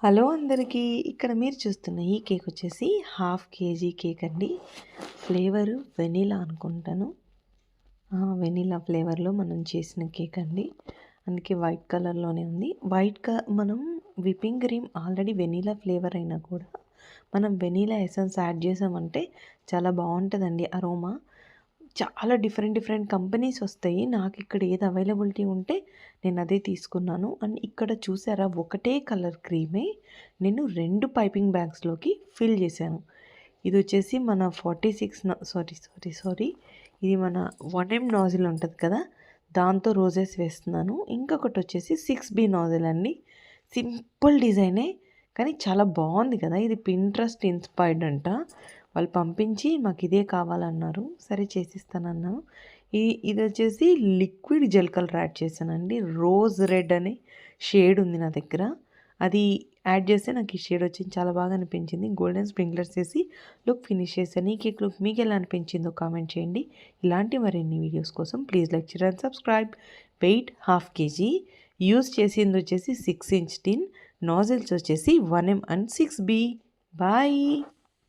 Hello అందరికీ. ఇక్కడ మీరు చూస్తున్న ఈ కేక్ వచ్చేసి హాఫ్ కేజీ కేక్ అండి. ఫ్లేవరు వెనీలా అనుకుంటాను. వెనీలా ఫ్లేవర్లో మనం చేసిన కేక్ అండి. అందుకే వైట్ కలర్లోనే ఉంది. మనం whipping cream already vanilla flavour అయినా కూడా మనం వెనీలా ఎసెన్స్ యాడ్ చేసామంటే చాలా బాగుంటుందండి అరోమా. చాలా డిఫరెంట్ కంపెనీస్ వస్తాయి. నాకు ఇక్కడ ఏది అవైలబిలిటీ ఉంటే నేను అదే తీసుకున్నాను. అండ్ ఇక్కడ చూసారా, ఒకటే కలర్ క్రీమే నేను 2 పైపింగ్ బ్యాగ్స్లోకి ఫిల్ చేశాను. ఇది వచ్చేసి మన 46 సారీ ఇది మన 1M నాజిల్ ఉంటుంది కదా, దాంతో రోజెస్ వేస్తున్నాను. ఇంకొకటి వచ్చేసి 6B నాజిల్ అండి. సింపుల్ డిజైనే కానీ చాలా బాగుంది కదా. ఇది పింట్రెస్ట్ ఇన్స్పైర్డ్ అంట. వాళ్ళు పంపించి మాకు ఇదే కావాలన్నారు, సరే చేసిస్తానన్నాను. ఇది వచ్చేసి లిక్విడ్ జెల్ కలర్ యాడ్ చేశానండి. రోజ్ రెడ్ అనే షేడ్ ఉంది నా దగ్గర, అది యాడ్ చేస్తే నాకు ఈ షేడ్ వచ్చింది, చాలా బాగా అనిపించింది. గోల్డెన్ స్ప్రింక్లర్స్ వేసి లుక్ ఫినిష్ చేశాను. ఈ కేక్ లుక్ మీకు ఎలా అనిపించిందో కామెంట్ చేయండి. ఇలాంటి మరిన్ని వీడియోస్ కోసం please like share and subscribe. Weight half KG, use చేసింది వచ్చేసి 6 ఇంచ్ టిన్, నాజిల్స్ వచ్చేసి 1M అండ్ 6B. బాయ్.